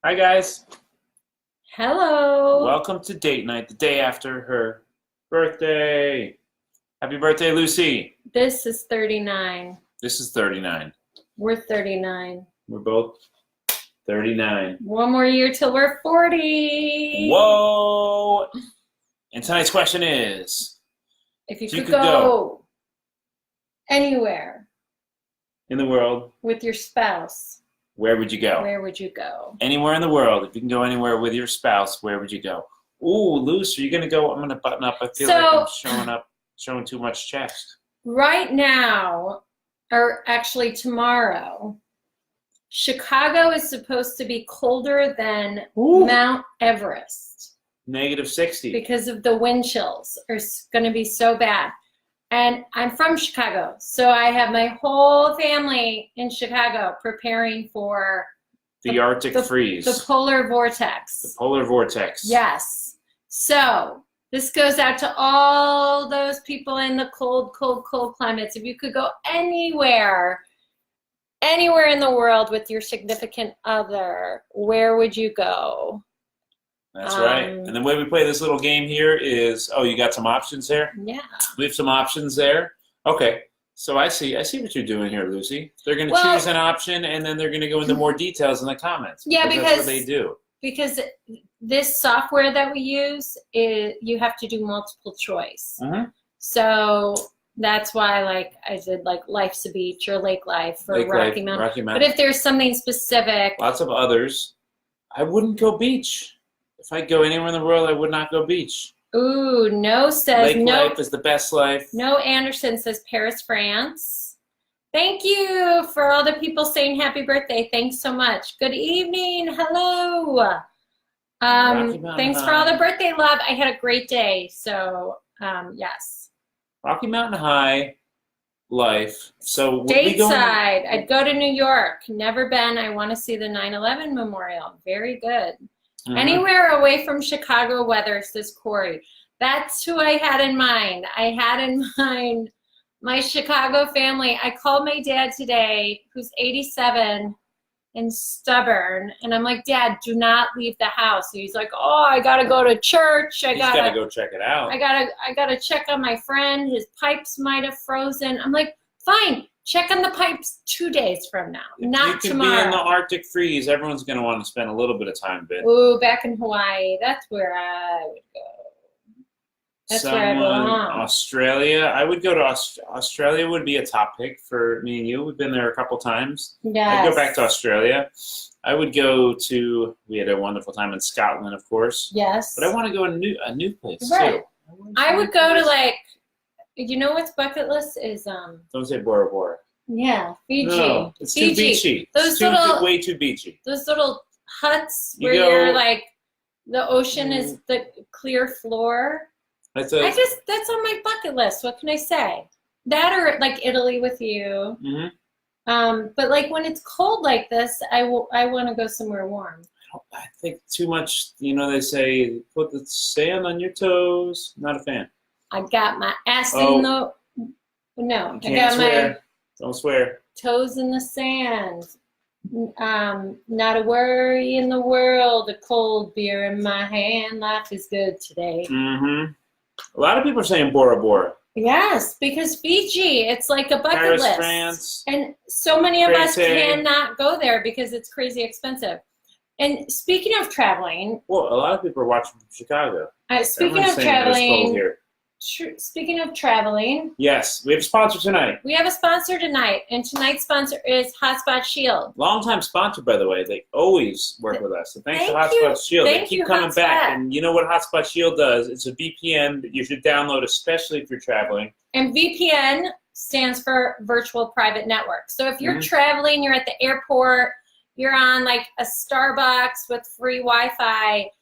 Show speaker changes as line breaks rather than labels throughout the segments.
Hi, guys.
Hello.
Welcome to date night, the day after her birthday. Happy birthday, Lucy.
This is 39.
This is 39.
We're 39.
We're both 39.
One more year till we're 40.
Whoa! And tonight's question is,
If you
if you
could
could go
go anywhere
in the world,
with your spouse,
where would you go?
where would you go?
Anywhere in the world. If you can go anywhere with your spouse, where would you go? Ooh, Lucy, are you going to go? I'm going to button up. I feel like I'm showing too much chest.
Right now, or actually tomorrow, Chicago is supposed to be colder than
Ooh.
Mount Everest.
-60.
Because of the wind chills are going to be so bad. And I'm from Chicago, so I have my whole family in Chicago preparing for
the Arctic freeze.
The polar vortex.
The polar vortex.
Yes. So this goes out to all those people in the cold, cold, cold climates. If you could go anywhere in the world with your significant other, where would you go?
That's right. And the way we play this little game here is, oh, you got some options there?
Yeah.
We have some options there. Okay. So I see what you're doing here, Lucy. They're going to choose an option, and then they're going to go into more details in the comments.
Yeah, because
that's what they do.
Because this software that we use, you have to do multiple choice.
Mm-hmm.
So that's why, like, I did like Life's a Beach or Lake Life or Rocky Mountain. But if there's something specific,
lots of others, I wouldn't go beach. If I go anywhere in the world, I would not go beach.
Ooh, no says
Lake
no.
life is the best life.
No Anderson says Paris, France. Thank you for all the people saying happy birthday. Thanks so much. Good evening. Hello. Thanks for all the birthday love. I had a great day. So, yes.
Rocky Mountain High life. So
Stateside. I'd go to New York. Never been. I want to see the 9/11 memorial. Very good. Mm-hmm. Anywhere away from Chicago weather, says Corey. That's who I had in mind. I had in mind my Chicago family. I called my dad today, who's 87 and stubborn, and I'm like, Dad, do not leave the house. And he's like, oh, I gotta go to church.
He's gotta go check it out.
I gotta check on my friend. His pipes might have frozen. I'm like, fine. Check on the pipes 2 days from now, not tomorrow.
If you can be in the Arctic freeze, everyone's going to want to spend a little bit of time there.
Ooh, back in Hawaii. That's where I would go. That's where I belong.
Australia. I would go to Australia. Would be a top pick for me and you. We've been there a couple times.
Yes.
I'd go back to Australia. I would go to, we had a wonderful time in Scotland, of course.
Yes.
But I want to go to a new place,
right.
too.
I would go to, like, you know what's bucket list is
Don't say Bora Bora.
Yeah, Fiji.
No, it's too beachy.
Those
way too beachy.
Those little huts where you're like, the ocean is the clear floor. That's on my bucket list. What can I say? That or like Italy with you.
Mm-hmm.
But like when it's cold like this, I want to go somewhere warm.
I think too much. You know, they say put the sand on your toes. Not a fan.
I got my ass in the. No, I got my.
Don't swear.
Toes in the sand. Not a worry in the world. A cold beer in my hand. Life is good today.
Mm-hmm. A lot of people are saying Bora Bora.
Yes, because Fiji, it's like a bucket
Paris,
list.
France.
And so many of us cannot go there because it's crazy expensive. And speaking of traveling.
Well, a lot of people are watching from Chicago.
Speaking of traveling. Speaking of traveling.
Yes, we have a sponsor tonight.
We have a sponsor tonight, and tonight's sponsor is Hotspot Shield.
Long-time sponsor, by the way. They always work with us. So thanks to Hotspot Shield. They keep coming back. And you know what Hotspot Shield does? It's a VPN that you should download, especially if you're traveling.
And VPN stands for Virtual Private Network. So if you're traveling, you're at the airport, you're on like a Starbucks with free Wi-Fi,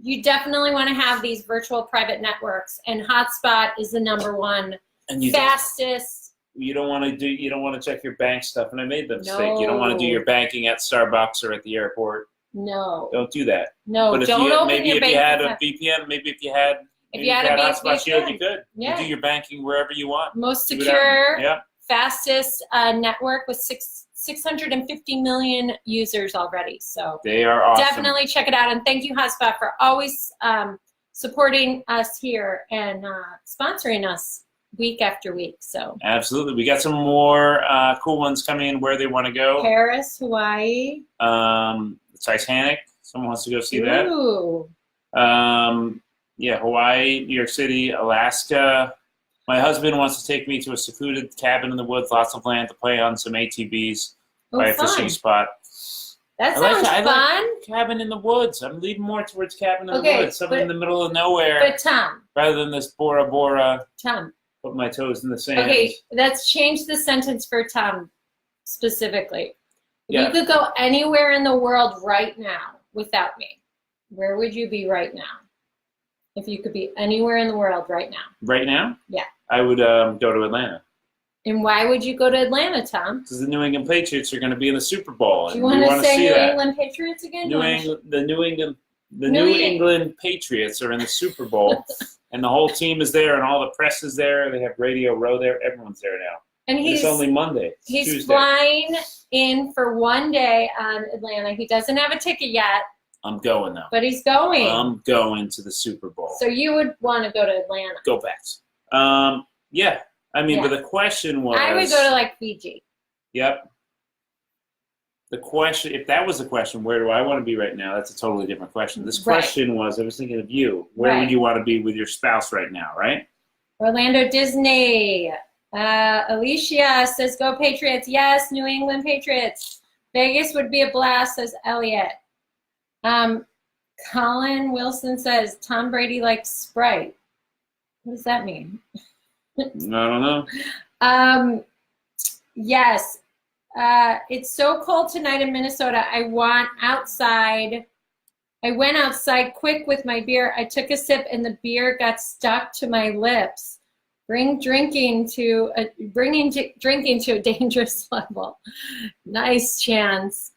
you definitely want to have these virtual private networks, and Hotspot is the #1 fastest.
You don't want to check your bank stuff, and I made the mistake. You don't want to do your banking at Starbucks or at the airport.
No.
Don't do that.
No,
but
don't open your bank.
Maybe if you had a VPN, maybe if you had Hotspot Shield, you could. You do your banking wherever you want.
Most secure, fastest network with 650 million users already. So
they are awesome.
Definitely check it out. And thank you, Hotspot, for always supporting us here and sponsoring us week after week. So
absolutely. We got some more cool ones coming in where they want to go.
Paris, Hawaii.
Titanic. Someone wants to go see
Ooh.
that. Yeah, Hawaii, New York City, Alaska. My husband wants to take me to a secluded cabin in the woods, lots of land to play on some ATVs by a fishing spot.
That sounds fun.
I like cabin in the woods. I'm leading more towards cabin in the woods, something in the middle of nowhere.
But Tom,
rather than this Bora Bora.
Tom,
put my toes in the sand.
Okay, let's change the sentence for Tom specifically. If you could go anywhere in the world right now without me, where would you be right now? If you could be anywhere in the world right now.
Right now?
Yeah.
I would go to Atlanta.
And why would you go to Atlanta, Tom?
Because the New England Patriots are going to be in the Super Bowl.
Do you want to say New England Patriots again?
The New England Patriots are in the Super Bowl, and the whole team is there, and all the press is there. They have Radio Row there. Everyone's there now. And it's only Monday.
He's
Tuesday.
Flying in for one day on Atlanta. He doesn't have a ticket yet.
I'm going though.
But he's going.
I'm going to the Super Bowl.
So you would want to go to Atlanta.
Go Pats. Yeah. I mean, but the question was...
I would go to, like, Fiji.
Yep. The question, if that was the question, where do I want to be right now? That's a totally different question. This question was, I was thinking of you. Where would you want to be with your spouse right now, right?
Orlando Disney. Alicia says, go Patriots. Yes, New England Patriots. Vegas would be a blast, says Elliot. Colin Wilson says, Tom Brady likes Sprite. What does that mean?
I don't know.
Yes. It's so cold tonight in Minnesota. I went outside quick with my beer. I took a sip and the beer got stuck to my lips. Bringing drinking to a dangerous level. Nice, Chance.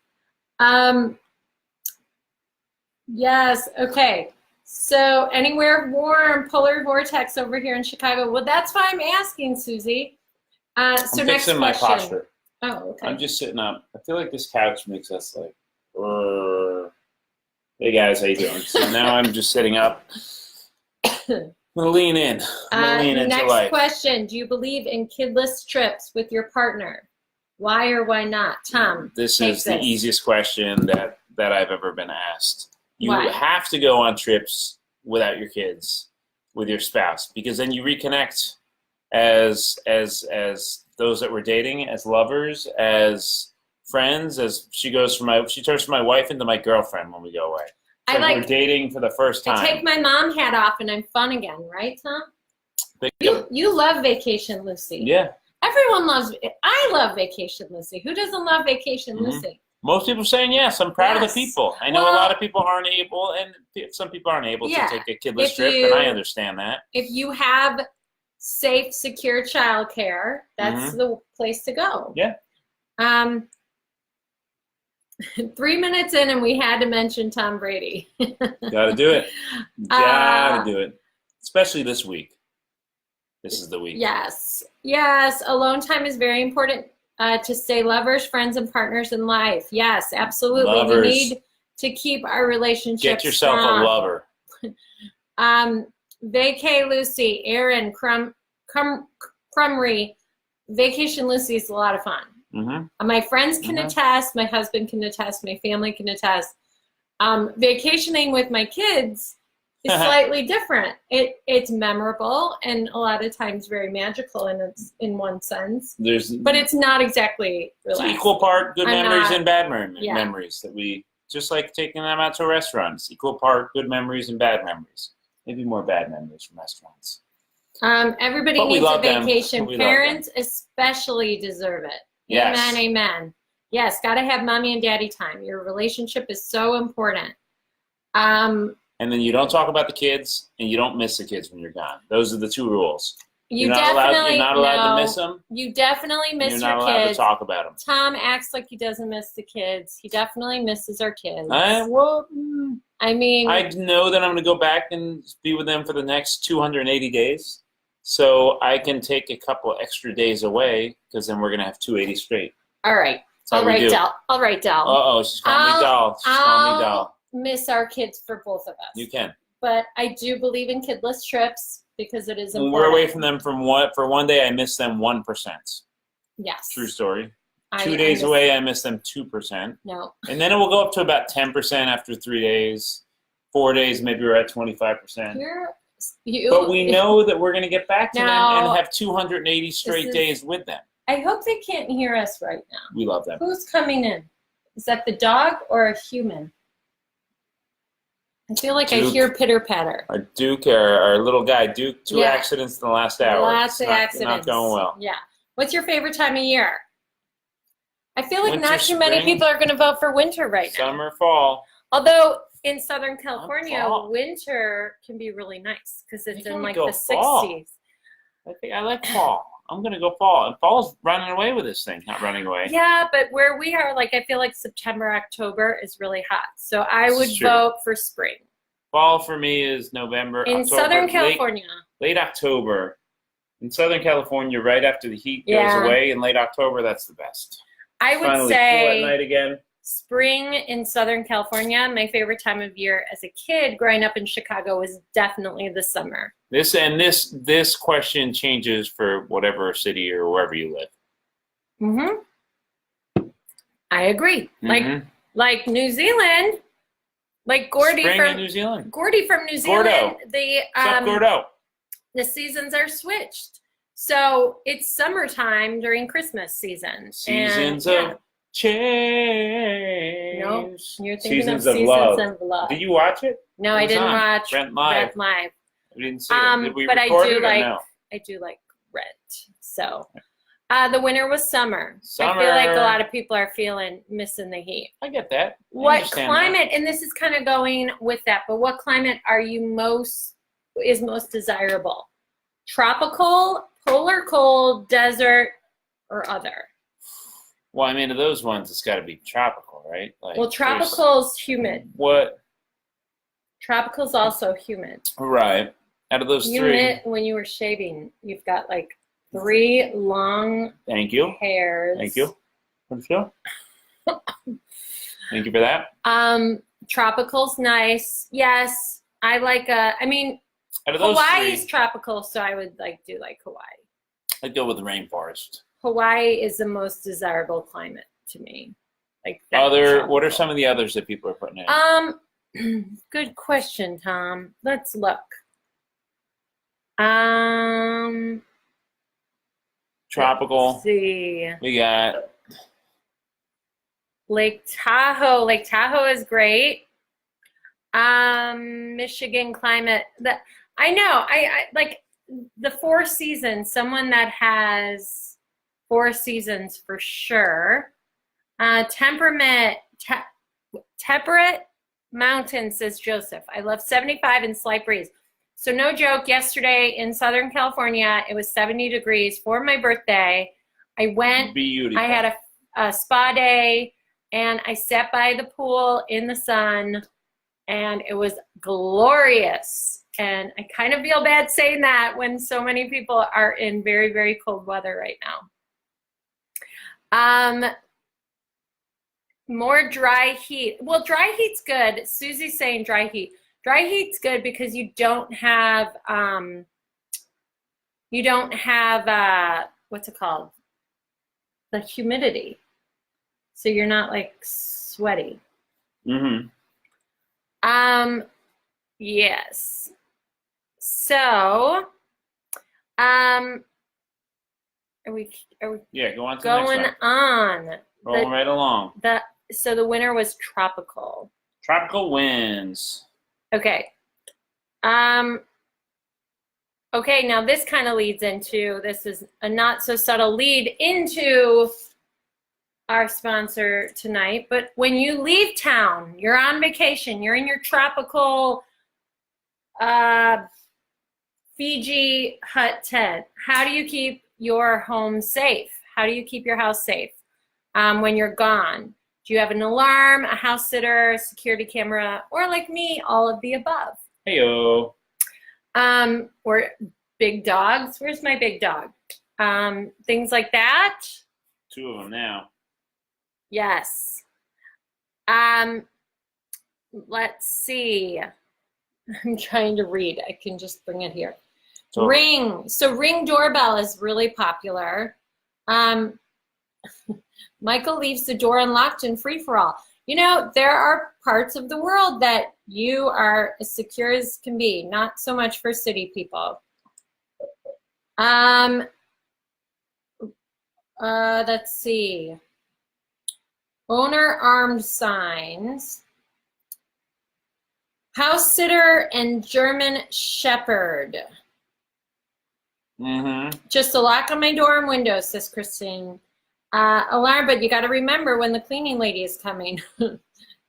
Yes. Okay. So anywhere warm, polar vortex over here in Chicago. Well, that's why I'm asking, Susie. So
I'm
next
fixing
question.
my posture.
Oh, okay.
I'm just sitting up. I feel like this couch makes us like, hey guys, how you doing? So now I'm just sitting up. I'm gonna lean in. Into
next
life.
question: do you believe in kidless trips with your partner? Why or why not, Tom?
This is the easiest question that I've ever been asked. You
Why?
have to go on trips without your kids, with your spouse, because then you reconnect as those that we're dating, as lovers, as friends. As she turns from my wife into my girlfriend when we go away. We're dating for the first time.
I take my mom hat off and I'm fun again, right, Tom? You love Vacation Lucy.
Yeah.
Everyone loves it. I love Vacation Lucy. Who doesn't love Vacation Lucy?
Most people are saying yes. I'm proud of the people. I know a lot of people aren't able, and some people aren't able to take a kidless trip, and I understand that. If
you have safe, secure childcare, that's the place to go.
Yeah.
3 minutes in, and we had to mention Tom Brady.
Gotta do it. Gotta do it. Especially this week. This is the week.
Yes. Yes. Alone time is very important. To stay lovers, friends, and partners in life. Yes, absolutely.
Lovers.
We need to keep our relationship
Get yourself
strong.
a lover.
Vacay Lucy, Aaron, Crumry, Vacation Lucy is a lot of fun. My friends can attest, my husband can attest, my family can attest. Vacationing with my kids is slightly different. It's memorable and a lot of times very magical in one sense. But it's not exactly relaxing.
It's equal part good memories and bad memories that we just like taking them out to restaurants. Equal part good memories and bad memories. Maybe more bad memories from restaurants.
Everybody needs a vacation. Parents especially deserve it.
Yes.
Amen, amen. Yes, got to have mommy and daddy time. Your relationship is so important.
And then you don't talk about the kids, and you don't miss the kids when you're gone. Those are the two rules.
You're not
allowed to miss them.
You definitely miss your kids.
You're not allowed to talk about them.
Tom acts like he doesn't miss the kids. He definitely misses our kids.
I know that I'm going to go back and be with them for the next 280 days. So I can take a couple extra days away because then we're going to have 280 straight.
All right.
That's how
All
we
right,
do.
Del. All right, Del.
Uh-oh, she's calling me doll. She's calling me
I'll
doll.
miss our kids for both of us.
You can.
But I do believe in kidless trips because it is
When
important.
we're away from them for one day, I miss them 1%.
Yes.
True story.
I
2 days
understand.
away, I miss them 2%.
No.
And then it will go up to about 10% after 3 days. 4 days, maybe we're at 25%. But we know that we're going to get back to them and have 280 straight days with them.
I hope they can't hear us right now.
We love them.
Who's coming in? Is that the dog or a human? I feel like
Duke.
I hear pitter-patter.
Our Duke, our little guy, Duke, two accidents in the last hour.
Lots of
It's
accidents.
Not going well.
Yeah. What's your favorite time of year? I feel like
Winter,
not too many
spring,
people are going to vote for winter right now.
Summer, fall.
Although in Southern California,
Fall.
winter can be really nice because it's
You
in
can
like
go
the
fall.
60s.
I think I like fall. I'm going to go fall. And fall's running away with this thing, not running away.
Yeah, but where we are, like I feel like September, October is really hot. So I
This
would
is true.
vote for spring.
Fall for me is November,
In
October,
Southern California.
late October. In Southern California, right after the heat goes
Yeah.
away in late October, that's the best.
I would
Finally, cool
say
at night again.
spring in Southern California. My favorite time of year as a kid growing up in Chicago was definitely the summer.
This question changes for whatever city or wherever you live.
Mm-hmm. I agree. Like New Zealand, like Gordy
Spring
from
in New Zealand.
Gordy from New Zealand.
Gordo. What's up, Gordo?
The seasons are switched. So it's summertime during Christmas season.
Seasons of change.
No, you're thinking
Seasons
of
of
Seasons
Love.
of Love.
Did you watch it?
No,
It
I
was
didn't
on
watch
Rent Live.
Rent Live.
We didn't see it. Did we
But
record it or
I
no?
do like Rent. So the winter was summer. I
Summer.
feel like a lot of people are missing the heat.
I get that. I
What
understand
climate, and this is kind of going with that, but what climate are you most desirable? Tropical, polar cold, desert, or other?
that. Well, I mean, of those ones, it's got to be tropical, right? Like,
Well, tropical's humid.
What?
Tropical's also humid.
Right. Out of those three.
Humid, when you were shaving, you've got like 3 long
Thank you.
hairs.
Thank you. Thank you. Thank you for that.
Tropical's nice. Yes, I like. I mean,
Out of those
Hawaii's
three,
tropical, so I would do Hawaii.
I'd go with the rainforest.
Hawaii is the most desirable climate to me. Like that
What are
tropical.
some of the others that people are putting in?
Good question, Tom. Let's look.
Tropical.
Let's see.
We got
Lake Tahoe. Lake Tahoe is great. Michigan climate. I know. I like the 4 seasons. Someone that has 4 seasons for sure. Temperate mountain, says Joseph. I love 75 and slight breeze. So no joke, yesterday in Southern California, it was 70 degrees for my birthday. I went,
beautiful.
I had a spa day, and I sat by the pool in the sun, and it was glorious. And I kind of feel bad saying that when so many people are in very, very cold weather right now. More dry heat. Well, dry heat's good. Susie's saying dry heat. Dry heat's good because you don't have what's it called? The humidity. So you're not like sweaty.
Mm-hmm.
Yes. So, are we
Yeah, go on to the
going
next
on?
one. Rolling right along.
So the winter was tropical.
Tropical winds.
Okay. Okay, now this kind of leads into, this is a not so subtle lead into our sponsor tonight, but when you leave town, you're on vacation, you're in your tropical Fiji hut tent, how do you keep your home safe? How do you keep your house safe when you're gone? Do you have an alarm, a house sitter, security camera, or like me, all of the above?
Heyo.
Or big dogs. Where's my big dog? Things like that.
2 of them now.
Yes. Let's see. I'm trying to read. I can just bring it here.
Totally.
Ring. So Ring doorbell is really popular. Michael leaves the door unlocked in free for all. You know, there are parts of the world that you are as secure as can be. Not so much for city people. Let's see. Owner armed signs. House sitter and German Shepherd. Just a lock on my door and window, says Christine. Alarm, but you got to remember when the cleaning lady is coming.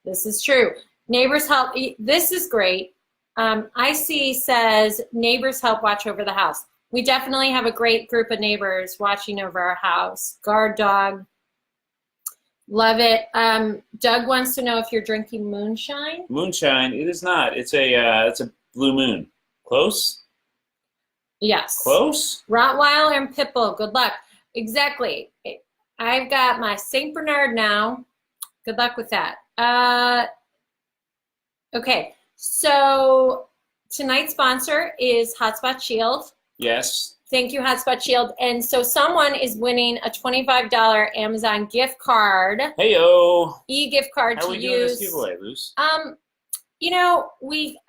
This is true. Neighbors help. This is great. IC says neighbors help watch over the house. We definitely have a great group of neighbors watching over our house. Guard dog. Love it. Doug wants to know if you're drinking moonshine.
Moonshine? It is not. It's a blue moon. Close?
Yes.
Close?
Rottweiler and Pitbull. Good luck. Exactly. I've got my St. Bernard now. Good luck with that. Okay. So tonight's sponsor is Hotspot Shield.
Yes.
Thank you, Hotspot Shield. And so someone is winning a $25 Amazon gift card.
Hey-o.
E-gift card
How
to
are we
use.
doing this giveaway, Luce?
You know,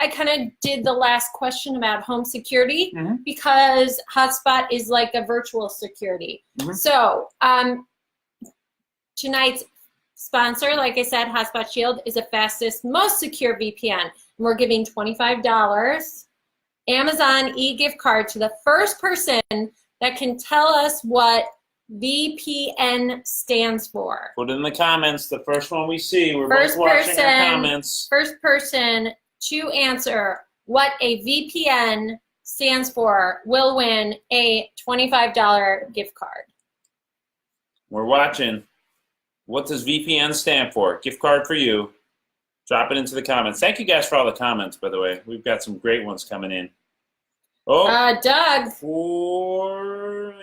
I kind of did the last question about home security because Hotspot is like a virtual security. So tonight's sponsor, like I said, Hotspot Shield, is the fastest, most secure VPN. And we're giving $25 Amazon e-gift card to the first person that can tell us what VPN stands for.
Put it in the comments. The first one we see. We're both watching our comments.
First person to answer what a VPN stands for will win a $25 gift card.
We're watching. What does VPN stand for? Gift card for you. Drop it into the comments. Thank you guys for all the comments, by the way. We've got some great ones coming in. Oh,
Doug.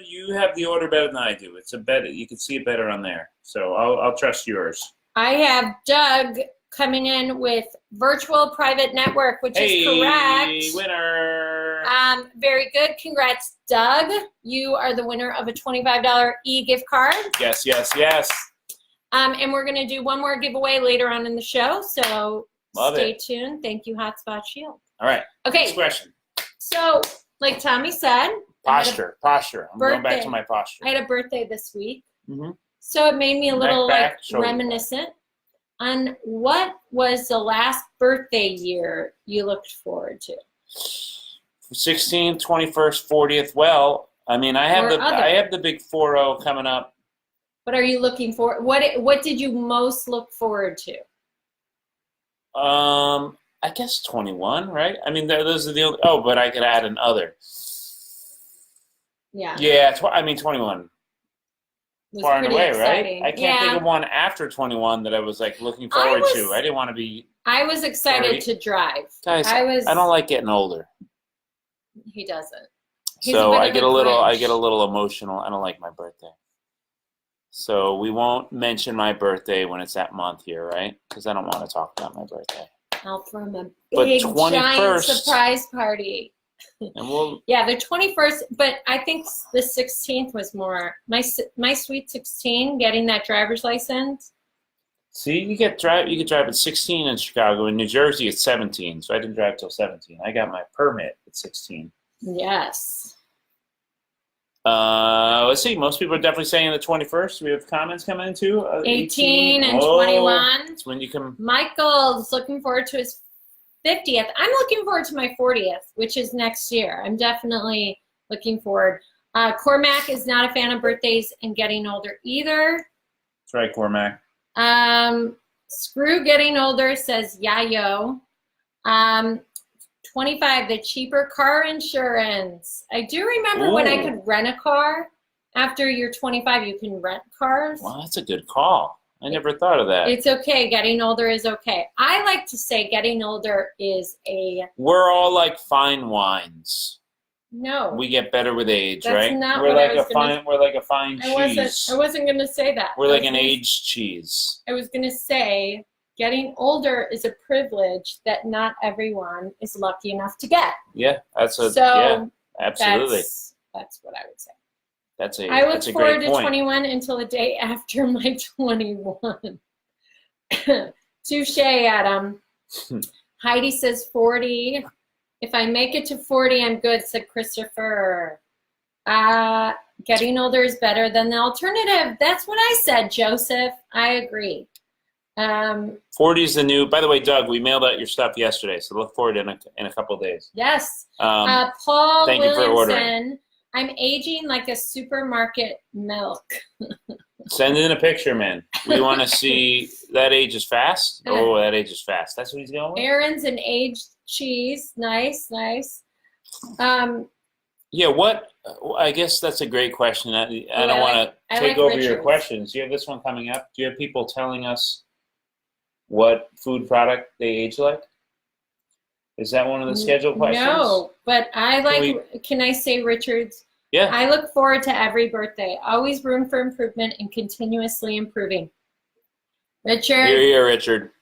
You have the order better than I do. It's a better. You can see it better on there. So I'll trust yours.
I have Doug coming in with virtual private network, which is correct.
Hey, winner.
Very good. Congrats, Doug. You are the winner of a $25 e-gift card.
Yes, yes, yes.
And we're going to do one more giveaway later on in the show, so stay tuned. Thank you, Hotspot Shield.
All right.
Okay.
Next question.
So, like Tommy said,
Posture. I'm going back to my posture.
I had a birthday this week, so it made me a little reminiscent on what was the last birthday year you looked forward to.
16th, 21st, 40th. Well, I mean, I have the big 4-0 coming up.
What are you looking for? What did you most look forward to?
I guess 21, right? I mean, those are the only. Oh, but I could add an other.
Yeah.
Yeah, 21. Far and away,
exciting.
Right? I can't think of one after 21 that I was like looking forward to. I didn't want to be.
I was excited to drive.
Guys, I don't like getting older.
He doesn't.
So I get a little emotional. I don't like my birthday. So we won't mention my birthday when it's that month here, right? Because I don't want to talk about my birthday.
I'll throw him a big, giant surprise party.
And
yeah, the 21st, but I think the 16th was more, my sweet 16, getting that driver's license.
See, you could drive at 16 in Chicago. In New Jersey, it's 17, so I didn't drive till 17. I got my permit at 16.
Yes.
Let's see. Most people are definitely saying the 21st. We have comments coming in too.
18 and 21.
It's when you come.
Michael's looking forward to his 50th. I'm looking forward to my 40th, which is next year. I'm definitely looking forward. Cormac is not a fan of birthdays and getting older either.
That's right, Cormac.
Screw getting older, says Yayo. 25, the cheaper car insurance. I do remember when I could rent a car. After you're 25, you can rent cars.
Well, that's a good call. I never thought of that.
It's okay. Getting older is okay. I like to say getting older is a...
We're all like fine wines.
No.
We get better with age,
That's
right?
not
We're
what I
like
was
a
gonna-
fine. We're like a fine cheese.
I wasn't going to say that.
We're like an aged cheese.
I was going to say getting older is a privilege that not everyone is lucky enough to get.
Yeah,
So
absolutely.
That's what I would say.
I
look
that's a
forward
great
to
point.
21 until the day after my 21. Touche, Adam. Heidi says 40. If I make it to 40, I'm good, said Christopher. Getting older is better than the alternative. That's what I said, Joseph. I agree.
40 is the new. By the way, Doug, we mailed out your stuff yesterday, so look forward in a couple of days.
Yes.
thank
Paul
you for
Williamson.
ordering.
I'm aging like a supermarket milk.
Send in a picture, man. We want to see that age is fast. Oh, that age is fast. That's what he's going with.
Aaron's an aged cheese. Nice.
Yeah, what? I guess that's a great question. I don't want to take over your questions. Do you have this one coming up? Do you have people telling us what food product they age like? Is that one of the scheduled questions?
No, but I like, can I say Richard's?
Yeah.
I look forward to every birthday. Always room for improvement and continuously improving. Richard.
Here, Richard.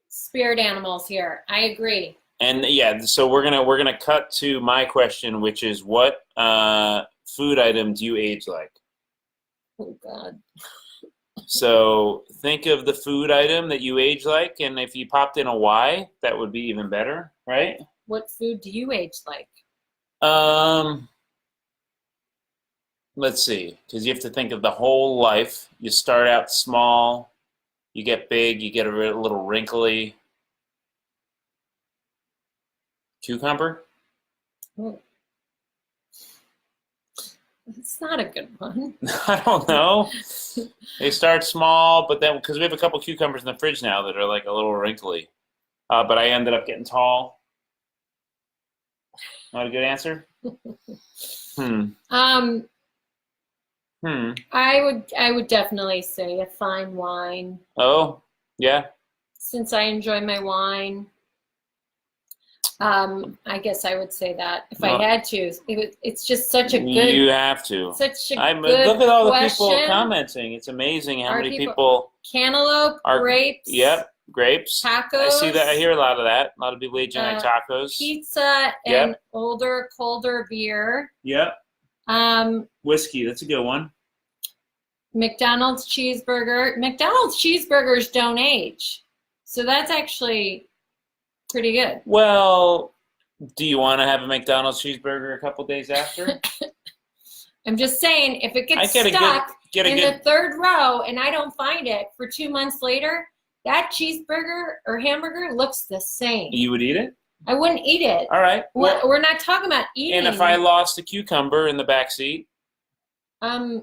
Spirit animals here. I agree.
And yeah, so we're gonna cut to my question, which is what food item do you age like?
Oh God.
So think of the food item that you age like, and if you popped in a Y, that would be even better, right?
What food do you age like?
Let's see, because you have to think of the whole life. You start out small, you get big, you get a little wrinkly. Cucumber?
Oh. It's not a good one.
I don't know. They start small, but then because we have a couple cucumbers in the fridge now that are like a little wrinkly, but I ended up getting tall. Not a good answer.
I would definitely say a fine wine.
Oh, yeah.
Since I enjoy my wine, I guess I would say that if I had to. It's just such a good.
You have to.
Such a good
look at all
question.
the people commenting. It's amazing how many people.
Cantaloupe, grapes.
Yep, grapes.
Tacos.
I see that. I hear a lot of that. A lot of people aging like tacos.
Pizza and older, colder beer.
Yep. Whiskey. That's a good one.
McDonald's cheeseburger. McDonald's cheeseburgers don't age, so that's actually pretty good.
Well, do you want to have a McDonald's cheeseburger a couple days after?
I'm just saying, if it gets stuck in the third row and I don't find it for 2 months later, that cheeseburger or hamburger looks the same.
You would eat it?
I wouldn't eat it.
All right.
Well, we're not talking about eating.
And if I lost a cucumber in the back seat?
I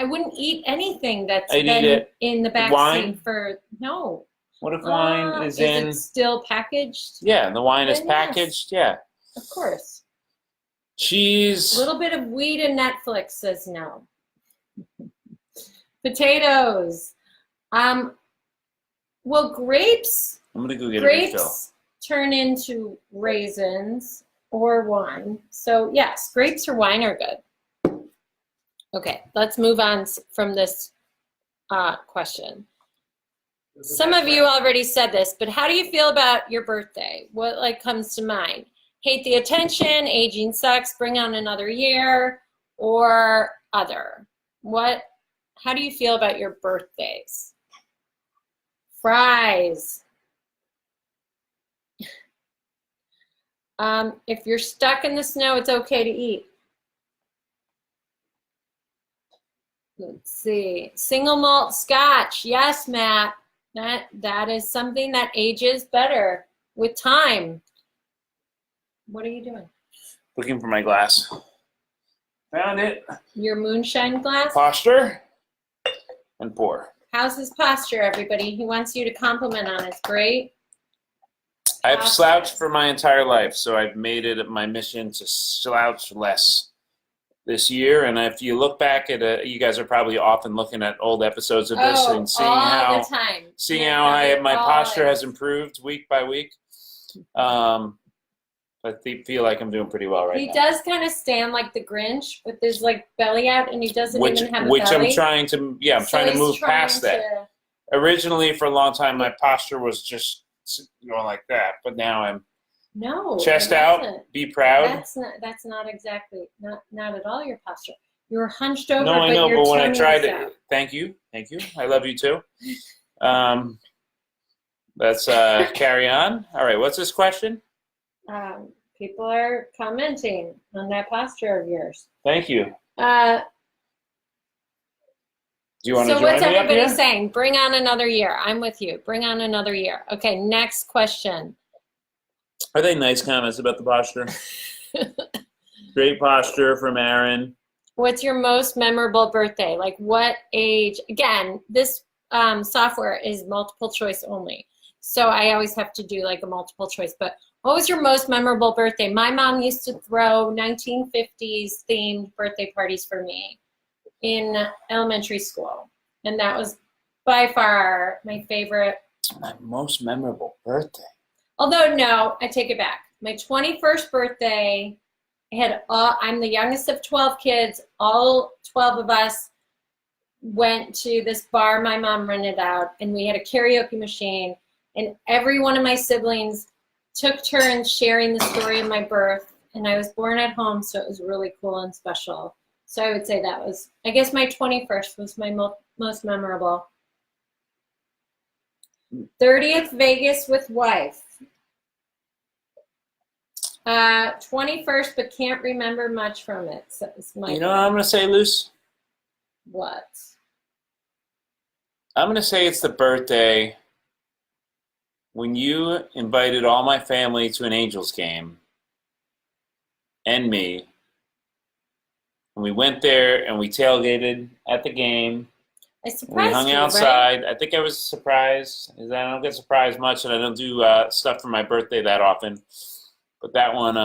wouldn't eat anything that's
I'd
been in the back
wine?
seat for no.
What if wine is in?
Is it still packaged?
Yeah, the wine is
Then
packaged.
yes.
Yeah.
Of course.
Cheese.
A little bit of weed and Netflix says no. Potatoes. Well, grapes.
I'm gonna go get a
grapes
refill.
Turn into raisins or wine. So yes, grapes or wine are good. Okay, let's move on from this question. Some of you already said this, but how do you feel about your birthday? What comes to mind? Hate the attention, aging sucks, bring on another year, or other? How do you feel about your birthdays? Fries. If you're stuck in the snow, it's okay to eat. Let's see. Single malt scotch. Yes, Matt. That is something that ages better with time. What are you doing?
Looking for my glass. Found it.
Your moonshine glass?
Posture and pour.
How's his posture, everybody? He wants you to compliment on it. Great.
I've slouched for my entire life, so I've made it my mission to slouch less this year. And if you look back at you guys are probably often looking at old episodes of this and seeing how my posture has improved week by week. feel like I'm doing pretty well right
He
now.
does kind of stand like the Grinch with his like belly out, and he doesn't even have a
Which
belly.
I'm trying to, I'm trying to move past that. Originally, for a long time, my posture was just going like that, but now I'm chest out, be proud.
That's not exactly not at all your posture. You're hunched over.
No, I know,
but
when I tried
to
it, thank you, I love you too. Let's carry on. All right, what's this question?
People are commenting on that posture of yours.
Thank you.
Do
you want to
so
join
what's
me
everybody
up here?
saying? Bring on another year. I'm with you. Bring on another year. Okay, next question.
Are they nice comments about the posture? Great posture from Aaron.
What's your most memorable birthday? Like what age? Again, this software is multiple choice only. So I always have to do like a multiple choice. But what was your most memorable birthday? My mom used to throw 1950s themed birthday parties for me in elementary school. And that was by far my favorite.
My most memorable birthday.
Although, no, I take it back. My 21st birthday, I'm the youngest of 12 kids. All 12 of us went to this bar my mom rented out, and we had a karaoke machine. And every one of my siblings took turns sharing the story of my birth. And I was born at home, so it was really cool and special. So I would say that was, I guess my 21st was my most memorable. 30th, Vegas with wife. 21st, but can't remember much from it. So
you know what I'm going to say, Luce?
What?
I'm going to say it's the birthday when you invited all my family to an Angels game and me. And we went there and we tailgated at the game.
I surprised
we hung
you,
outside.
Right?
I think I was surprised. I don't get surprised much, and I don't do stuff for my birthday that often. But that one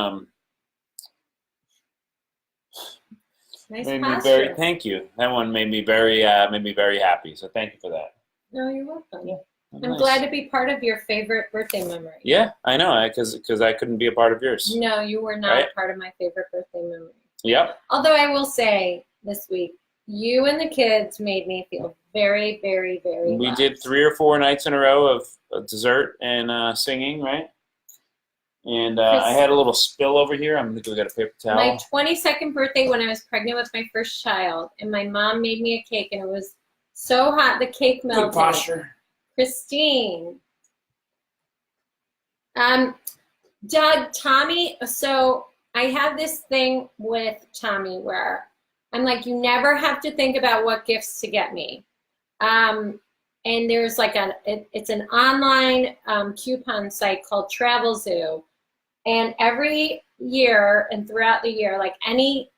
nice
made
posture.
me very. Thank you. That one made me very happy. So thank you for that.
No, you're welcome.
Yeah,
I'm glad to be part of your favorite birthday memory.
Yeah, I know, because I couldn't be a part of yours.
No, you were not part of my favorite birthday memory.
Yep.
Although I will say this week, you and the kids made me feel very, very, very
We
loved.
did 3 or 4 nights in a row of dessert and singing, right? And I had a little spill over here. I'm going to go get a paper towel.
My 22nd birthday when I was pregnant with my first child, and my mom made me a cake, and it was so hot the cake melted.
Good posture.
Christine. Doug, Tommy, so I have this thing with Tommy where I'm like, you never have to think about what gifts to get me. And there's like it's an online coupon site called Travel Zoo. And every year and throughout the year, like any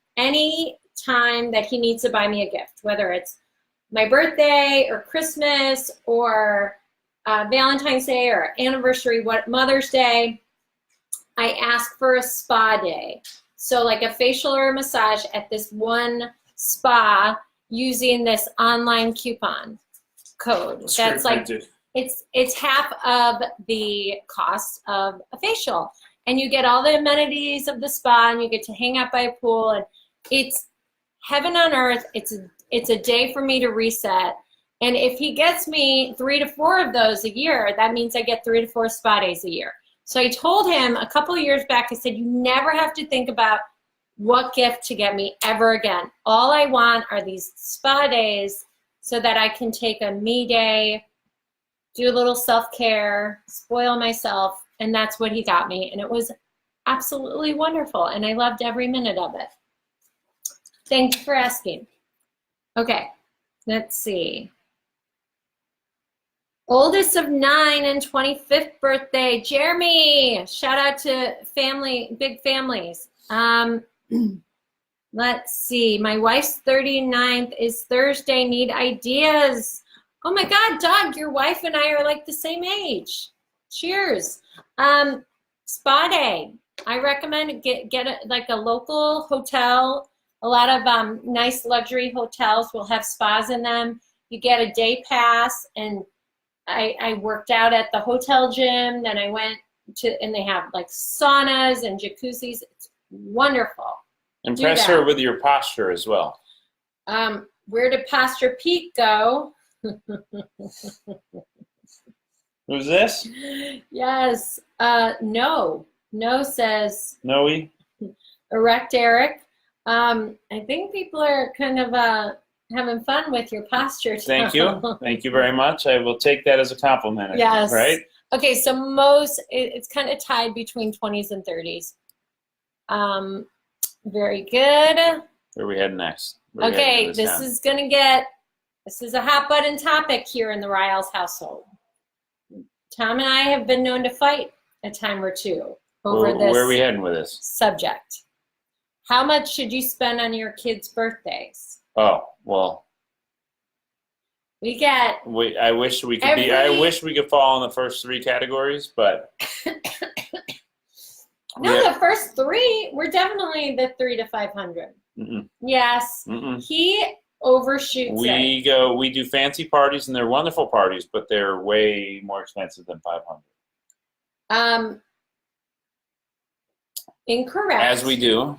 time that he needs to buy me a gift, whether it's my birthday or Christmas or Valentine's Day or anniversary, Mother's Day, I ask for a spa day. So like a facial or a massage at this one spa using this online coupon code. That's like it's half of the cost of a facial. And you get all the amenities of the spa, and you get to hang out by a pool, and it's heaven on earth. It's a day for me to reset. And if he gets me 3 to 4 of those a year, that means I get 3 to 4 spa days a year. So I told him a couple of years back, I said, you never have to think about what gift to get me ever again. All I want are these spa days so that I can take a me day, do a little self-care, spoil myself. And that's what he got me. And it was absolutely wonderful. And I loved every minute of it. Thank you for asking. Okay, let's see. Oldest of 9 and 25th birthday, Jeremy. Shout out to family, big families. Let's see. My wife's 39th is Thursday. Need ideas. Oh my God, Doug, your wife and I are like the same age. Cheers. Spa day. I recommend get like a local hotel. A lot of nice luxury hotels will have spas in them. You get a day pass, and I worked out at the hotel gym. Then I went and they have like saunas and jacuzzis. It's wonderful.
Impress her with your posture as well.
Where did Posture Pete go?
Who's this?
Yes. No says
Noe?
Erect Eric. I think people are kind of having fun with your posture.
Thank you. Thank you very much. I will take that as a compliment.
Yes.
Right?
Okay, so it's kind of tied between 20s and 30s. Very good.
Where are we heading next?
Okay, this is a hot button topic here in the Riles household. Tom and I have been known to fight a time or two over this.
Where are we heading with this
subject? How much should you spend on your kids' birthdays?
Oh, well. I wish we could fall in the first three categories, but
the first three, we're definitely the 300 to 500.
Mm-mm.
Yes.
Mm-mm.
He overshoots it.
We do fancy parties, and they're wonderful parties, but they're way more expensive than 500.
Incorrect.
As we do.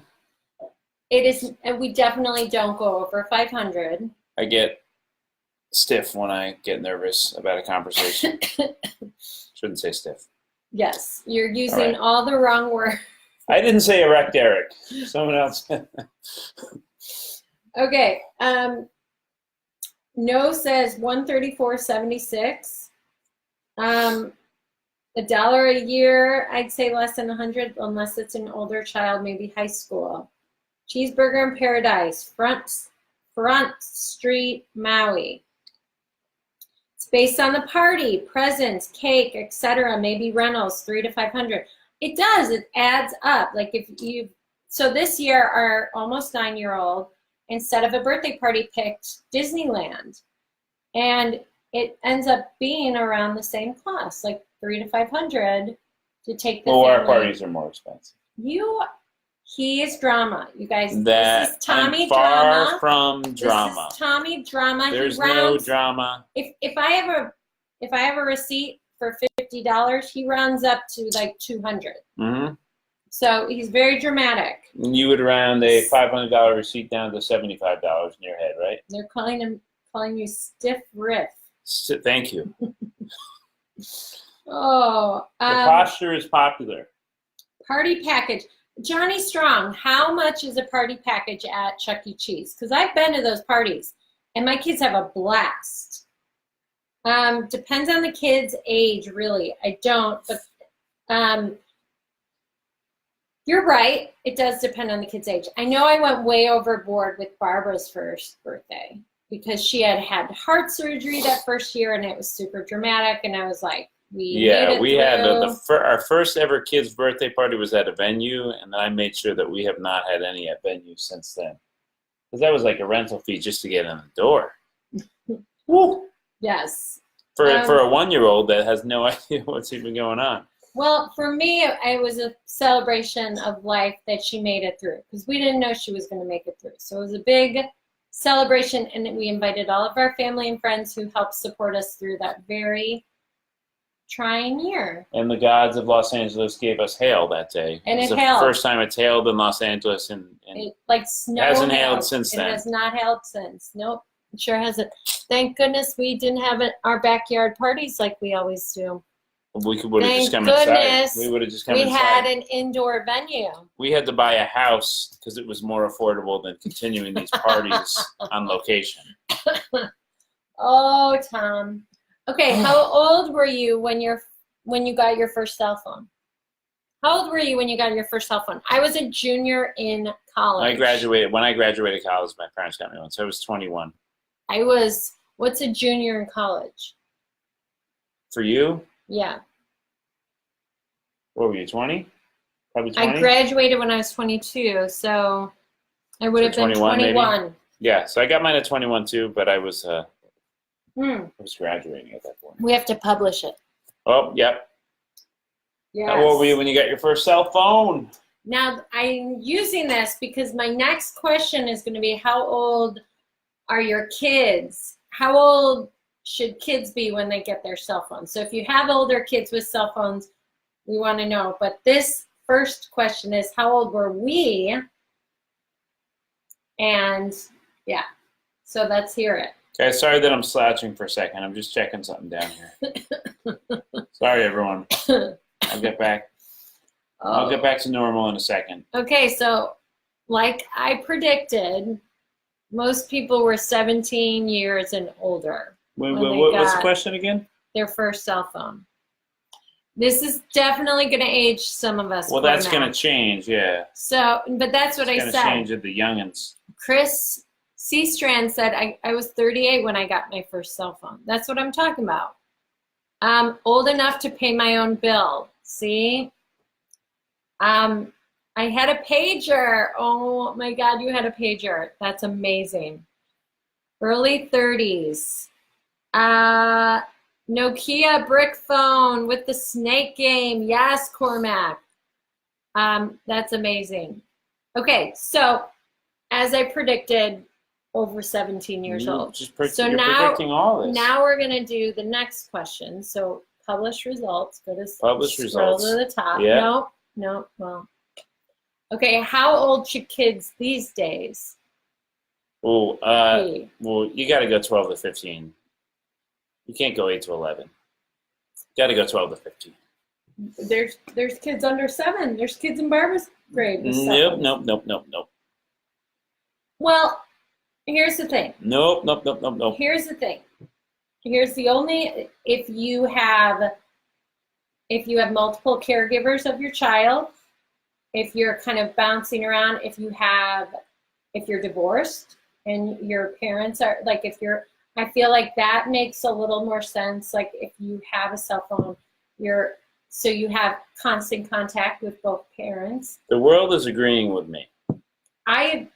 It is. We definitely don't go over 500.
I get stiff when I get nervous about a conversation. Shouldn't say stiff.
Yes, you're using all the wrong words.
I didn't say erect Eric. Someone else.
Okay. No says 134.76. $1 a year. I'd say less than 100, unless it's an older child, maybe high school. Cheeseburger in Paradise, Front Street, Maui. It's based on the party, presents, cake, etc. Maybe rentals, 300 to 500. It does. It adds up. Like so this year, our almost 9-year-old, instead of a birthday party, picked Disneyland, and it ends up being around the same cost, like 300 to 500 to take the family.
Our parties are more expensive.
He is drama, you guys.
This
is Tommy
far
drama.
From drama.
This is Tommy drama.
There's no drama.
If I have a receipt for $50, he rounds up to like 200.
Mm-hmm.
So he's very dramatic.
You would round a $500 receipt down to $75 in your head, right?
They're calling you Stiff Riff.
Thank you.
Oh,
the posture is popular.
Party package. Johnny Strong, how much is a party package at Chuck E. Cheese? Because I've been to those parties, and my kids have a blast. Depends on the kid's age, really. I don't, but you're right. It does depend on the kid's age. I know I went way overboard with Barbara's first birthday because she had heart surgery that first year, and it was super dramatic, and I was like, we had
our first ever kid's birthday party was at a venue, and I made sure that we have not had any at venues since then. Because that was like a rental fee just to get in the door. Woo!
Yes.
For a 1-year-old that has no idea what's even going on.
Well, for me, it was a celebration of life that she made it through, because we didn't know she was going to make it through. So it was a big celebration, and we invited all of our family and friends who helped support us through that very trying year.
And the gods of Los Angeles gave us hail that day.
And
it was the
hailed.
First time it's hailed in Los Angeles, and
it, like snow
hasn't hailed since then.
It has not hailed since. Nope, it sure hasn't. Thank goodness we didn't have our backyard parties like we always do.
We would have just come inside. We would have just come inside.
We had an indoor venue.
We had to buy a house because it was more affordable than continuing these parties on location.
Oh, Tom. Okay, how old were you when you got your first cell phone? How old were you when you got your first cell phone? I was a junior in college.
When I graduated college, my parents got me one, so I was 21.
What's a junior in college?
For you?
Yeah.
What were you, 20? Probably 20?
I graduated when I was 22, so I would have been 21.
Maybe? Yeah, so I got mine at 21 too, but I was graduating at that point.
We have to publish it.
Oh, yep.
Yes.
How old were you when you got your first cell phone?
Now, I'm using this because my next question is going to be, how old are your kids? How old should kids be when they get their cell phones? So if you have older kids with cell phones, We want to know. But this first question is, how old were we? And yeah, so let's hear it.
Okay, sorry that I'm slouching for a second. I'm just checking something down here. Sorry, everyone. I'll get back to normal in a second.
Okay, so like I predicted, most people were 17 years and older.
What's the question again?
Their first cell phone. This is definitely going to age some of us.
Well, that's going to change, yeah.
So, but that's what I said.
It's going to change at the youngins.
Chris C. Strand said, I was 38 when I got my first cell phone. That's what I'm talking about. Old enough to pay my own bill. See? I had a pager. Oh my God, you had a pager. That's amazing. Early 30s. Nokia brick phone with the snake game. Yes, Cormac. That's amazing. Okay, so as I predicted, over 17 years old.
So now, predicting all this.
Now we're going to do the next question. So publish results. Go to
scroll
to the top.
Yeah.
No. Well, okay. How old should kids these days?
Well, you got to go 12 to 15. You can't go 8 to 11. You got to go 12 to 15.
There's kids under 7. There's kids in Barbara's grade.
Nope.
Well, here's the thing.
Nope.
Here's the thing. Here's the only, if you have multiple caregivers of your child, if you're kind of bouncing around, if you're divorced and your parents are, like I feel like that makes a little more sense. Like if you have a cell phone, so you have constant contact with both parents.
The world is agreeing with me.
I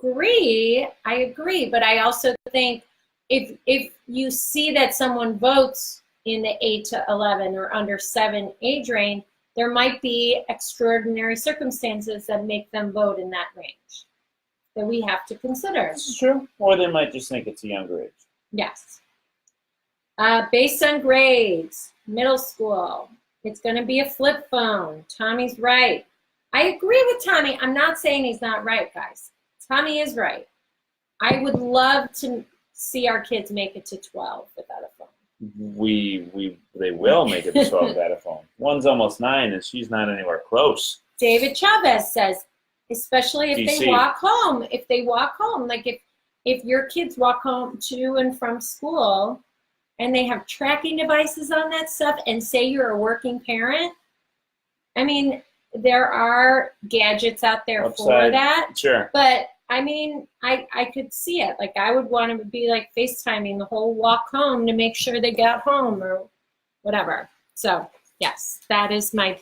agree, but I also think if you see that someone votes in the 8 to 11 or under 7 age range, there might be extraordinary circumstances that make them vote in that range that we have to consider.
It's true. Or they might just think it's a younger age.
Yes. Based on grades, middle school, it's going to be a flip phone. Tommy's right. I agree with Tommy. I'm not saying he's not right, guys. Tommy is right. I would love to see our kids make it to 12 without a phone.
They will make it to 12 without a phone. One's almost 9 and she's not anywhere close.
David Chavez says, especially if
DC.
they walk home. If they walk home, like if your kids walk home to and from school and they have tracking devices on that stuff and say you're a working parent, I mean, there are gadgets out there for that.
Sure.
But I mean, I could see it. Like I would want to be like FaceTiming the whole walk home to make sure they got home or whatever. So yes, that is my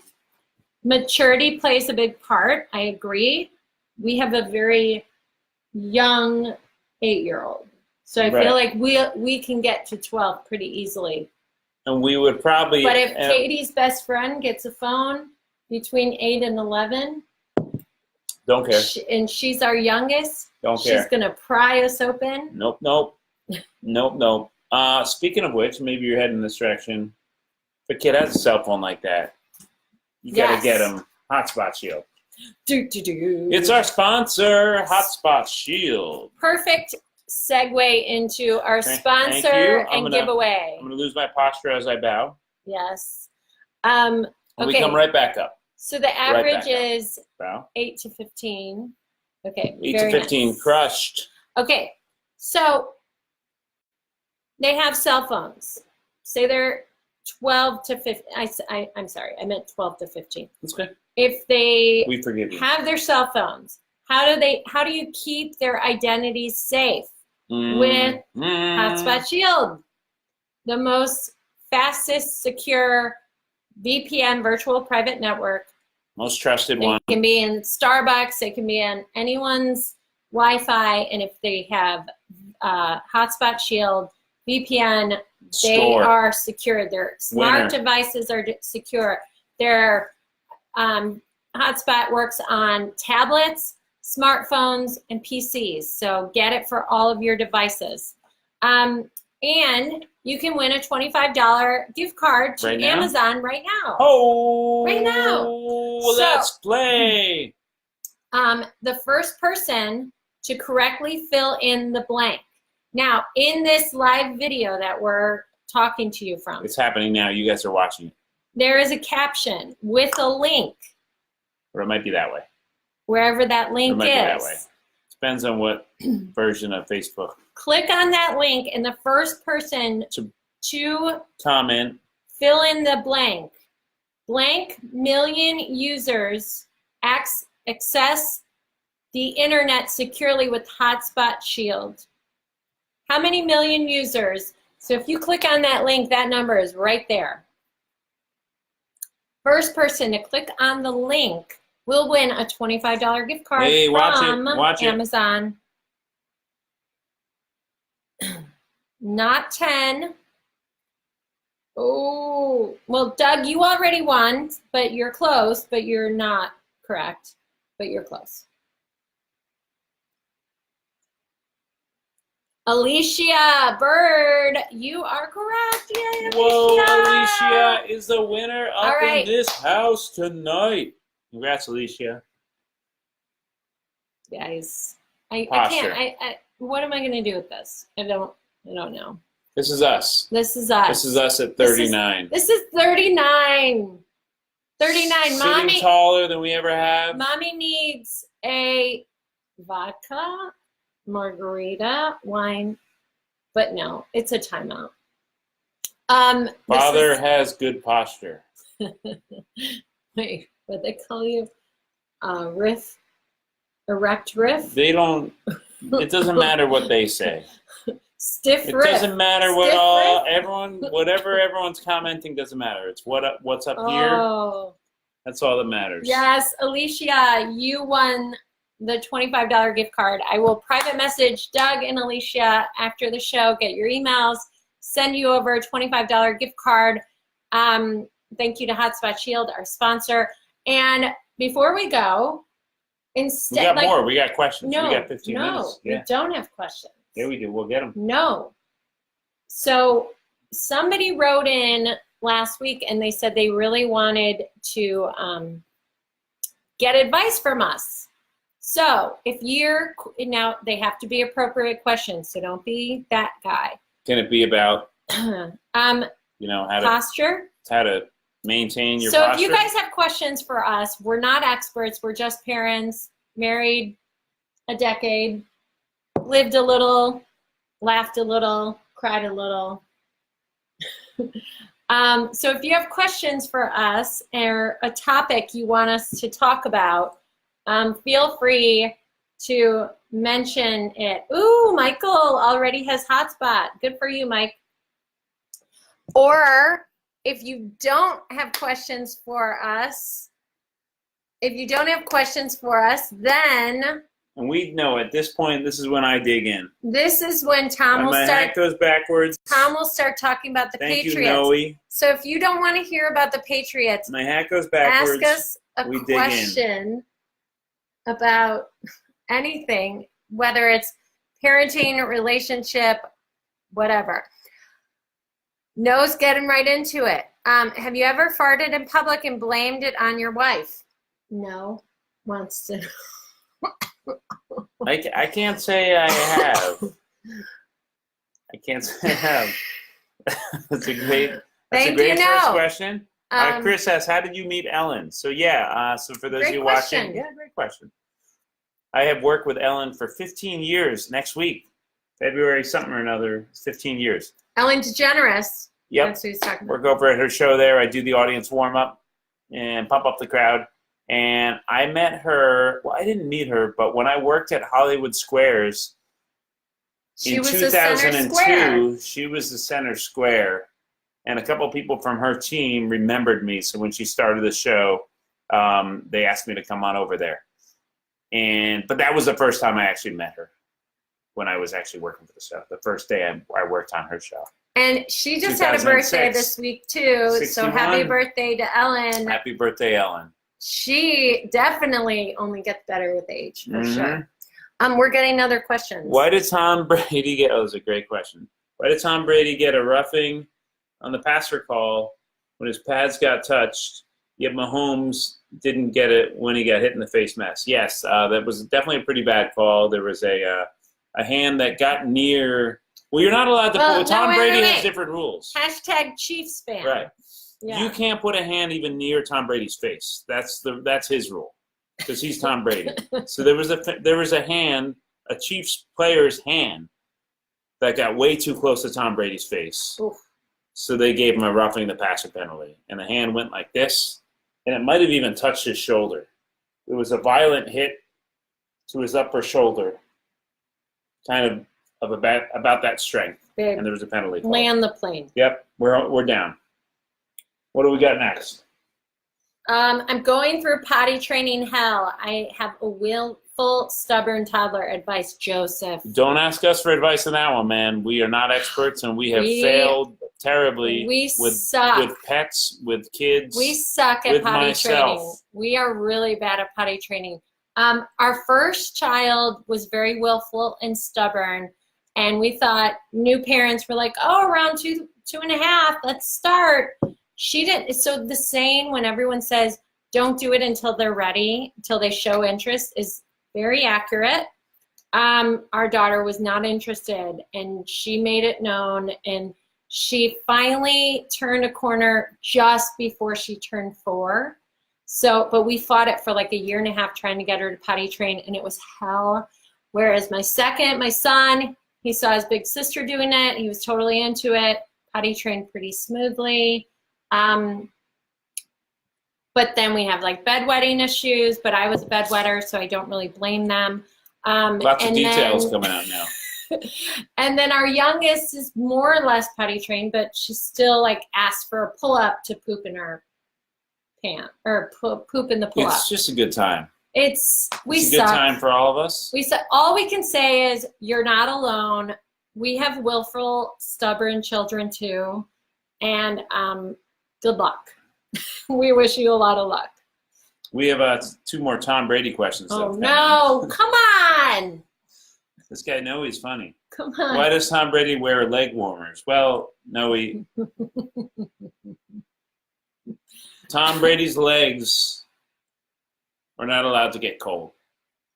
maturity plays a big part. I agree. We have a very young 8-year-old. So I feel like we can get to 12 pretty easily.
And we would probably.
But if Katie's best friend gets a phone between 8 and 11.
Don't care.
And she's our youngest.
Don't care.
She's going to pry us open.
Nope. Speaking of which, maybe you're heading in this direction. If a kid has a cell phone like that, you got to get them Hotspot Shield. It's our sponsor, Hotspot Shield.
Perfect segue into our sponsor and giveaway.
I'm going to lose my posture as I bow.
Yes.
And we come right back up.
So the average is 8 to 15. Okay.
8 to 15, nice. Crushed.
Okay. So they have cell phones. Say they're 12 to 15. I'm sorry. I meant 12 to 15.
That's good.
If they
we forgive you.
Have their cell phones, how do you keep their identities safe? With Hotspot Shield, the most fastest, secure VPN, virtual private network.
Most trusted one.
It can be in Starbucks. It can be on anyone's Wi-Fi. And if they have Hotspot Shield, VPN, they are secure. Their smart devices are secure. Their Hotspot works on tablets, smartphones, and PCs. So get it for all of your devices. And you can win a $25 gift card to
Right now?
Amazon right now.
Oh,
Right now.
Let's play.
The first person to correctly fill in the blank. Now, in this live video that we're talking to you from,
It's happening now. You guys are watching it.
there is a caption with a link,
Or it might be that way.
wherever that
Or it
link
might be that way.
is.
Depends on what version of Facebook.
Click on that link, and the first person to
Comment.
fill in the blank. Blank million users access the internet securely with Hotspot Shield. How many million users? So if you click on that link, that number is right there. First person to click on the link will win a $25 gift card from Amazon. Not 10. Oh, well, Doug, you already won, but you're close, but you're not correct, but you're close. Alicia Bird, you are correct. Yay, Alicia.
Whoa, Alicia is the winner up
All right.
in this house tonight. Congrats, Alicia.
Guys, I
Posture.
can't. What am I going to do with this? I don't know.
This is us.
This is us.
This is us at 39.
This is 39. 39.
Sitting
Mommy,
taller than we ever have.
Mommy needs a vodka, margarita, wine, but no, it's a timeout.
Father has good posture.
Wait, what they call you? Riff, erect riff,
They don't. It doesn't matter what they say.
stiff
It
riff.
doesn't matter what
Stiff riff?
whatever everyone's commenting doesn't matter. It's what's up here.
Oh,
That's all that matters.
yes, Alicia, you won the $25 gift card. I will private message Doug and Alicia after the show. Get your emails. Send you over a $25 gift card. Thank you to Hotspot Shield, our sponsor. And before we go,
We
instead,
got more. We got questions.
no,
We got 15 minutes.
we
Yeah.
don't have questions.
Yeah, we do. We'll get them.
No. So somebody wrote in last week and they said they really wanted to get advice from us. So if you're, now they have to be appropriate questions, so don't be that guy.
Can it be about, how
Posture.
to maintain your
So
posture?
if you guys have questions for us, we're not experts, we're just parents, married a decade, lived a little, laughed a little, cried a little. So if you have questions for us or a topic you want us to talk about, feel free to mention it. Ooh, Michael already has Hotspot. Good for you, Mike. Or if you don't have questions for us, then
And we know at this point, this is when I dig in.
this is when Tom
And
will
my hat goes backwards.
talking about the
Thank you,
Patriots.
Noe.
So if you don't want to hear about the Patriots,
My hat goes backwards.
ask us a
We dig in.
question about anything, whether it's parenting, relationship, whatever. No's getting right into it. Have you ever farted in public and blamed it on your wife? No. Wants to.
I can't say I have. I can't say I have. That's a great
Thank
first
you, No.
question. Chris asks, how did you meet Ellen? So yeah, so for those of
Great
you
question.
watching, yeah, great question. I have worked with Ellen for 15 years next week. February something or another, 15 years.
Ellen DeGeneres.
Yep.
That's who he's talking about.
Work over at her show there. I do the audience warm up and pump up the crowd. And I met her, well, I didn't meet her, but when I worked at Hollywood Squares
She
in
was the center
2002,
square.
she was the center square. And a couple of people from her team remembered me. So when she started the show, they asked me to come on over there. But that was the first time I actually met her, when I was actually working for the show. The first day I worked on her show.
And she just had a birthday
2006.
this week too.
61.
So happy birthday to Ellen.
Happy birthday, Ellen.
She definitely only gets better with age, for
Mhm.
sure. We're getting other questions.
Why did Tom Brady get? Oh, that's a great question. Why did Tom Brady get a roughing on the passer call when his pads got touched, yet Mahomes didn't get it when he got hit in the face mask? Yes, that was definitely a pretty bad call. There was a hand that got near. Well, you're not allowed to put. Tom Brady has different rules.
Hashtag Chiefs fan.
Right.
Yeah.
You can't put a hand even near Tom Brady's face. That's his rule because he's Tom Brady. So there was a hand, a Chiefs player's hand, that got way too close to Tom Brady's face.
Oof.
So they gave him a roughing the passer penalty, and the hand went like this, and it might have even touched his shoulder. It was a violent hit to his upper shoulder, kind of about that strength,
Big.
and there was a penalty call.
Land the plane.
Yep, we're down. What do we got next?
I'm going through potty training hell. I have a willful, stubborn toddler. Advice, Joseph.
Don't ask us for advice on that one, man. We are not experts, and we have failed terribly with pets, with kids.
We suck at potty training. We are really bad at potty training. Our first child was very willful and stubborn, and we thought new parents were like, oh, around two and a half, let's start. She didn't. So the saying when everyone says don't do it until they're ready, until they show interest, is very accurate. Our daughter was not interested, and she made it known, and she finally turned a corner just before she turned 4. So, but we fought it for like a year and a half trying to get her to potty train, and it was hell. Whereas my son, he saw his big sister doing it. He was totally into it. Potty trained pretty smoothly. But then we have like bedwetting issues, but I was a bedwetter, so I don't really blame them.
Lots of details coming out now.
And then our youngest is more or less potty trained, but she still like asks for a pull up to poop in her pant or poop in the pull up.
It's just a good time.
It's a
good time for all of us.
All we can say is you're not alone. We have willful, stubborn children too, and good luck. We wish you a lot of luck.
We have 2 more Tom Brady questions.
Oh no! Come on!
This guy knows he's funny.
Come on.
Why does Tom Brady wear leg warmers? Well, no, Tom Brady's legs are not allowed to get cold,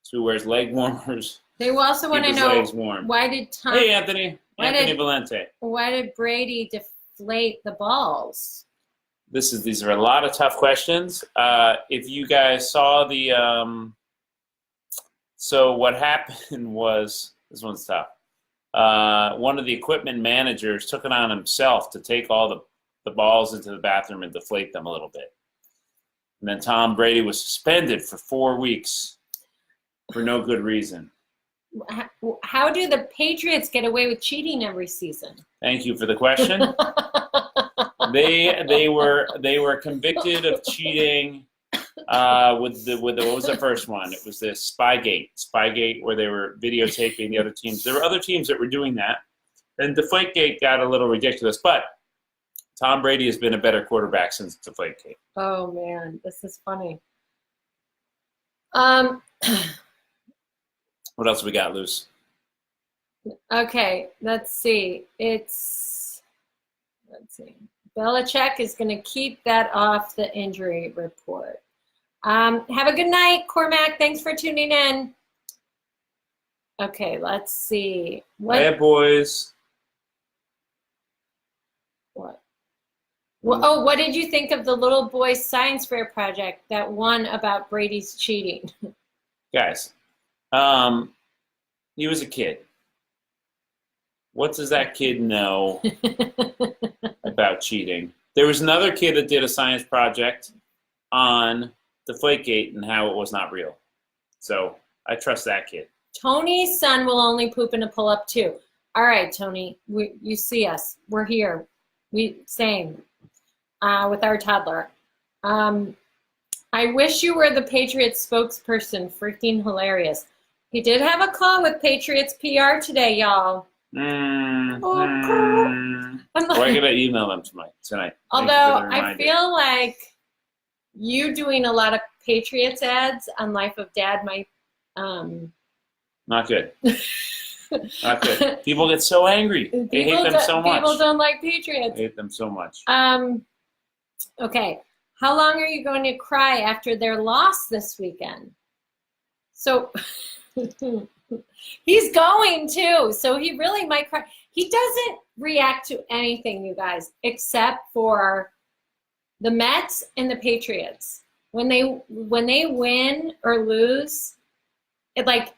so he wears leg warmers.
They also want to know
legs warm.
Why did Tom?
Hey, Anthony Valente.
Why did Brady deflate the balls?
These are a lot of tough questions. If you guys saw the, so what happened was, this one's tough. One of the equipment managers took it on himself to take all the balls into the bathroom and deflate them a little bit. And then Tom Brady was suspended for 4 weeks for no good reason.
How do the Patriots get away with cheating every season?
Thank you for the question. They were convicted of cheating with what was the first one? It was the Spygate, where they were videotaping the other teams. There were other teams that were doing that, and Deflategate got a little ridiculous. But Tom Brady has been a better quarterback since Deflategate.
Oh man, this is funny.
What else we got, Luce?
Okay, let's see. Belichick is going to keep that off the injury report. Have a good night, Cormac. Thanks for tuning in. Okay, let's see.
Hey, boys.
What? Well, what did you think of the little boys science fair project, that one about Brady's cheating?
Guys, he was a kid. What does that kid know about cheating? There was another kid that did a science project on Deflategate and how it was not real. So I trust that kid.
Tony's son will only poop in a pull-up too. All right, Tony, you see us. We're here. Same with our toddler. I wish you were the Patriots spokesperson. Freaking hilarious. He did have a call with Patriots PR today, y'all.
We're gonna email them tonight.
Although I feel like you doing a lot of Patriots ads on Life of Dad might
not good. Not good. People get so angry. They hate them so much.
People don't like Patriots.
They hate them so much.
Okay. How long are you going to cry after their loss this weekend? So he's going to. So he really might cry. He doesn't react to anything, you guys, except for the Mets and the Patriots. When they win or lose,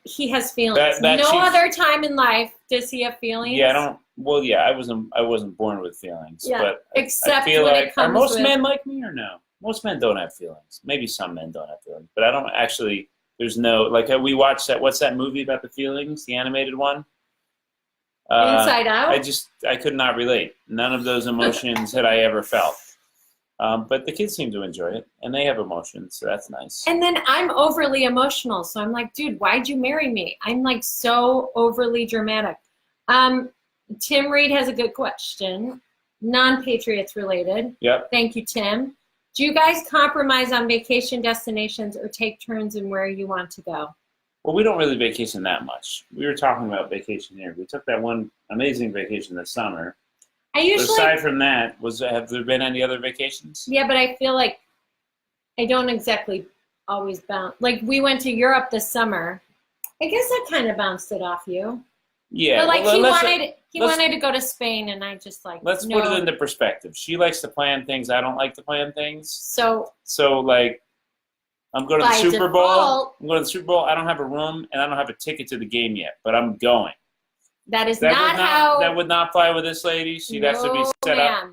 he has feelings. No other time in life does he have feelings.
Yeah, I don't. Well, yeah, I wasn't born with feelings.
Yeah,
but
except
I feel
when
like
it comes
are most
with,
men like me or no? Most men don't have feelings. Maybe some men don't have feelings, but I don't actually. There's no we watched that. What's that movie about the feelings? The animated one.
Inside Out.
I could not relate. None of those emotions had I ever felt. But the kids seem to enjoy it, and they have emotions, so that's nice.
And then I'm overly emotional, so I'm like, dude, why'd you marry me? I'm like so overly dramatic. Tim Reed has a good question, non-Patriots related.
Yep.
Thank you, Tim. Do you guys compromise on vacation destinations or take turns in where you want to go?
Well, we don't really vacation that much. We were talking about vacation here. We took that one amazing vacation this summer. Aside from that, have there been any other vacations?
Yeah, but I feel like I don't exactly always bounce. Like we went to Europe this summer. I guess that kind of bounced it off you.
Yeah,
but he wanted to go to Spain, and I just
let's put it into perspective. She likes to plan things. I don't like to plan things.
So
I'm going to the Super Bowl. I'm going to the Super Bowl. I don't have a room, and I don't have a ticket to the game yet, but I'm going.
That
would not fly with this lady. She'd have to be set up.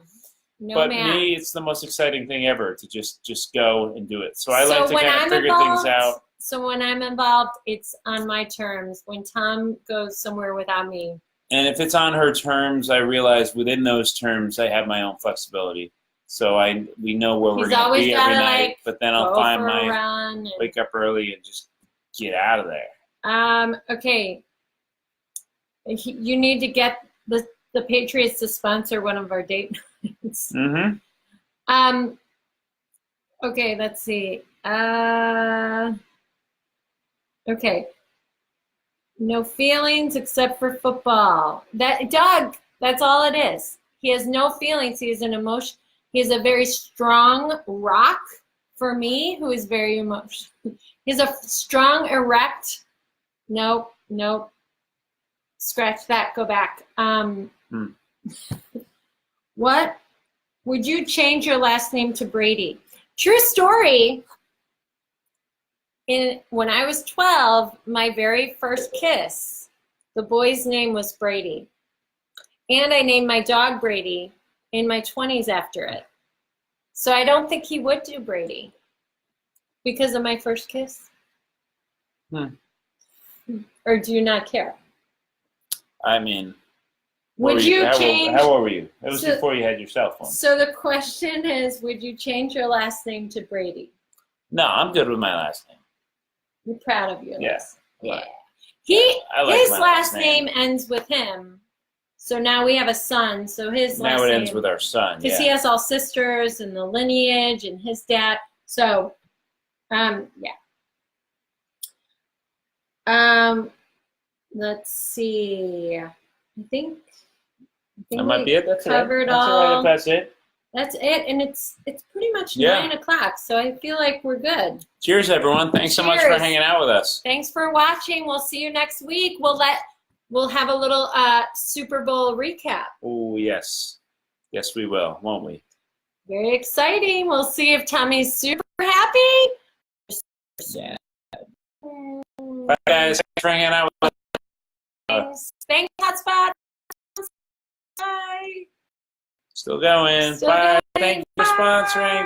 But
me, it's the most exciting thing ever to just go and do it. So I like to kind of figure things out.
So when I'm involved, it's on my terms. When Tom goes somewhere without me.
And if it's on her terms, I realize within those terms, I have my own flexibility. So we know where we're going to be every night. But then I'll wake up early and just get out of there.
Okay. You need to get the Patriots to sponsor one of our date nights.
Mm-hmm.
Okay, let's see. Okay. No feelings except for football. Doug, that's all it is. He has no feelings. He is an emotion. He is a very strong rock for me, who is very emotional. He's a strong, erect. Nope. Scratch that. Go back. What would you change your last name to Brady? True story. When I was 12, my very first kiss, the boy's name was Brady. And I named my dog Brady in my 20s after it. So I don't think he would do Brady because of my first kiss. Or do you not care?
I mean,
would you change?
How old were you? It was before you had your cell phone.
So the question is, would you change your last name to Brady?
No, I'm good with my last name.
You're proud of yours.
Yeah.
His last name ends with him. So now we have a son. So his last name.
Now it ends with our son.
Because he has all sisters and the lineage and his dad. So, yeah. Let's see. I think
that might be it. That's
covered
it.
all.
That's it.
That's it, and it's pretty much 9 o'clock, so I feel like we're good.
Cheers, everyone! Thanks so much for hanging out with us.
Thanks for watching. We'll see you next week. We'll have a little Super Bowl recap.
Oh yes, we will, won't we?
Very exciting. We'll see if Tommy's super happy.
Yeah. Bye, guys. Thanks for hanging out with us.
Thanks, Hotspot. Bye.
Still going. Bye. Thank you for sponsoring.